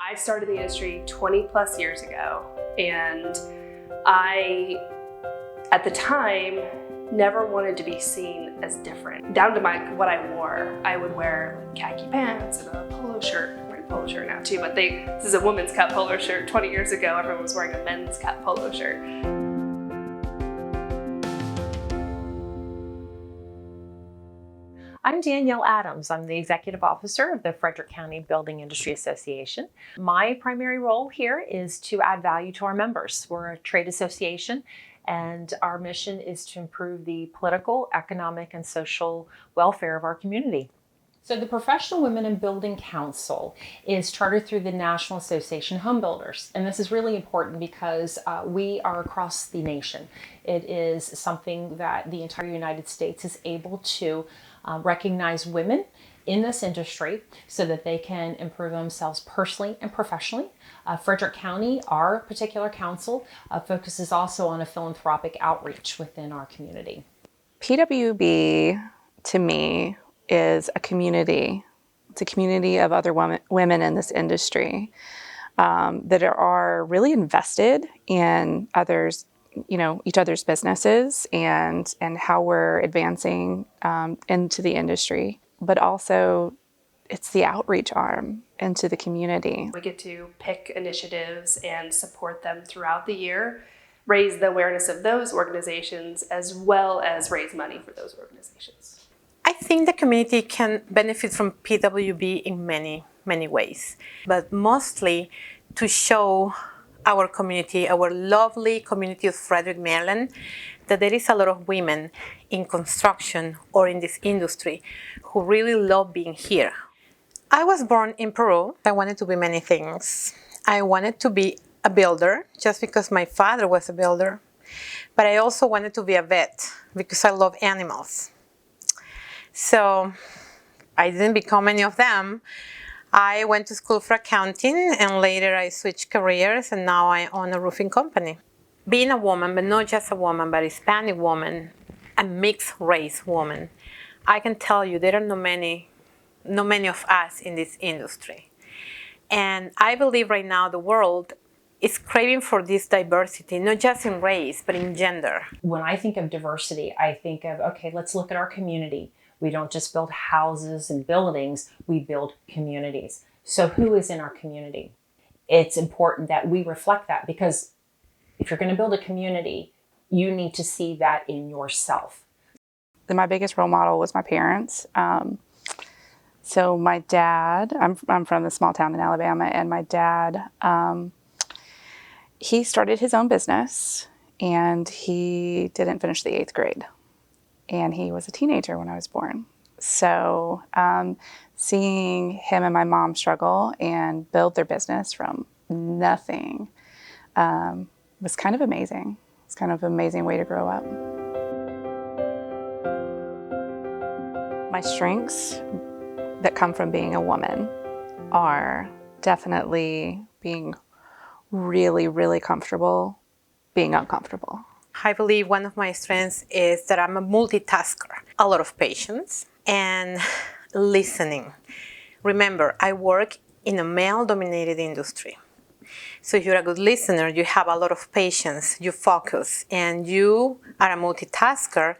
I started the industry 20 plus years ago, and I, at the time, never wanted to be seen as different. Down to what I wore. I would wear khaki pants and a polo shirt. I'm wearing a polo shirt now too, but this is a women's cut polo shirt. 20 years ago, everyone was wearing a men's cut polo shirt. I'm Danielle Adams. I'm the Executive Officer of the Frederick County Building Industry Association. My primary role here is to add value to our members. We're a trade association, and our mission is to improve the political, economic, and social welfare of our community. So the Professional Women in Building Council is chartered through the National Association of Home Builders. And this is really important because we are across the nation. It is something that the entire United States is able to recognize women in this industry so that they can improve themselves personally and professionally. Frederick County, our particular council, focuses also on a philanthropic outreach within our community. PWB, to me, is a community. It's a community of other women in this industry that are really invested in others, each other's businesses and how we're advancing into the industry. But also, it's the outreach arm into the community. We get to pick initiatives and support them throughout the year, raise the awareness of those organizations, as well as raise money for those organizations. I think the community can benefit from PWB in many, many ways, but mostly to show our community, our lovely community of Frederick, Maryland, that there is a lot of women in construction or in this industry who really love being here. I was born in Peru. I wanted to be many things. I wanted to be a builder just because my father was a builder, but I also wanted to be a vet because I love animals. So I didn't become any of them. I went to school for accounting, and later I switched careers, and now I own a roofing company. Being a woman, but not just a woman, but a Hispanic woman, a mixed race woman, I can tell you there are not many of us in this industry. And I believe right now the world is craving for this diversity, not just in race, but in gender. When I think of diversity, I think of, okay, let's look at our community. We don't just build houses and buildings, we build communities. So who is in our community? It's important that we reflect that, because if you're going to build a community, you need to see that in yourself. My biggest role model was my parents. So my dad, I'm from a small town in Alabama, and my dad, he started his own business, and he didn't finish the 8th grade. And he was a teenager when I was born. So seeing him and my mom struggle and build their business from nothing was kind of amazing. It's kind of an amazing way to grow up. My strengths that come from being a woman are definitely being really, really comfortable being uncomfortable. I believe one of my strengths is that I'm a multitasker. A lot of patience and listening. Remember, I work in a male-dominated industry. So if you're a good listener, you have a lot of patience, you focus, and you are a multitasker,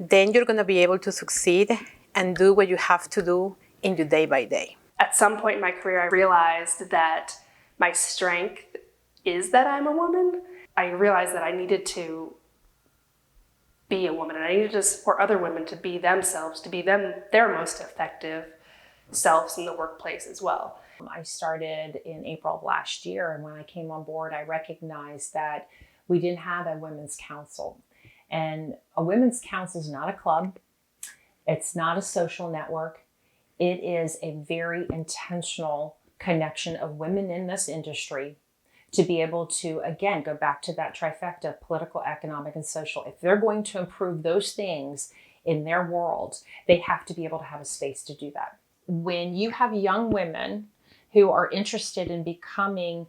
then you're going to be able to succeed and do what you have to do in your day by day. At some point in my career, I realized that my strength is that I'm a woman. I realized that I needed to be a woman, and I needed to support other women to be themselves, to be their most effective selves in the workplace as well. I started in April of last year, and when I came on board, I recognized that we didn't have a women's council. And a women's council is not a club. It's not a social network. It is a very intentional connection of women in this industry to be able to, again, go back to that trifecta, political, economic, and social. If they're going to improve those things in their world, they have to be able to have a space to do that. When you have young women who are interested in becoming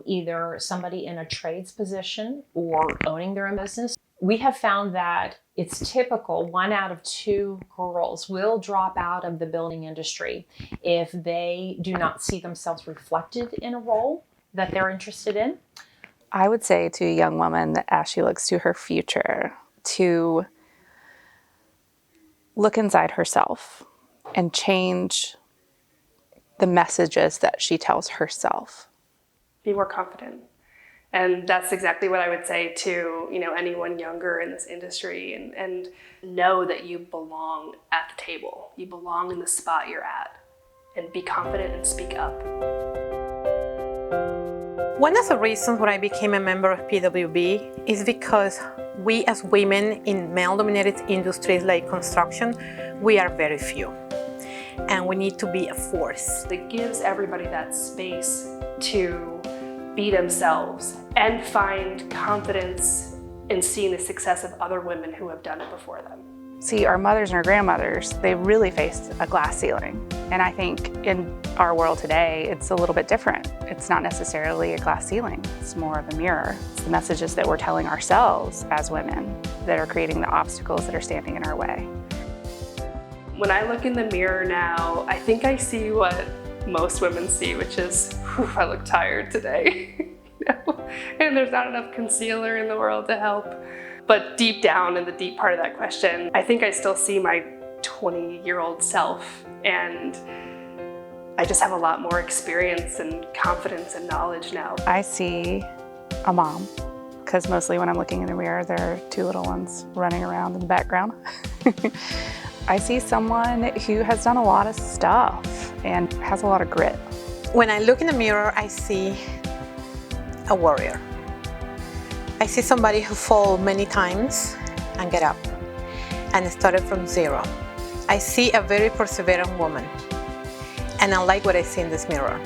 either somebody in a trades position or owning their own business, We have found that it's typical 1 out of 2 girls will drop out of the building industry if they do not see themselves reflected in a role that they're interested in. I would say to a young woman that as she looks to her future, to look inside herself and change the messages that she tells herself. Be more confident. And that's exactly what I would say to, anyone younger in this industry, and know that you belong at the table. You belong in the spot you're at, and be confident and speak up. One of the reasons why I became a member of PWB is because we as women in male-dominated industries like construction, we are very few. And we need to be a force. It gives everybody that space to be themselves and find confidence in seeing the success of other women who have done it before them. See, our mothers and our grandmothers, they really faced a glass ceiling. And I think in our world today, it's a little bit different. It's not necessarily a glass ceiling, it's more of a mirror. It's the messages that we're telling ourselves as women that are creating the obstacles that are standing in our way. When I look in the mirror now, I think I see what most women see, which is, whew, I look tired today. And there's not enough concealer in the world to help. But deep down in the deep part of that question, I think I still see my 20-year-old self, and I just have a lot more experience and confidence and knowledge now. I see a mom, because mostly when I'm looking in the mirror, there are 2 little ones running around in the background. I see someone who has done a lot of stuff and has a lot of grit. When I look in the mirror, I see a warrior. I see somebody who fell many times and get up and started from zero. I see a very perseverant woman, and I like what I see in this mirror.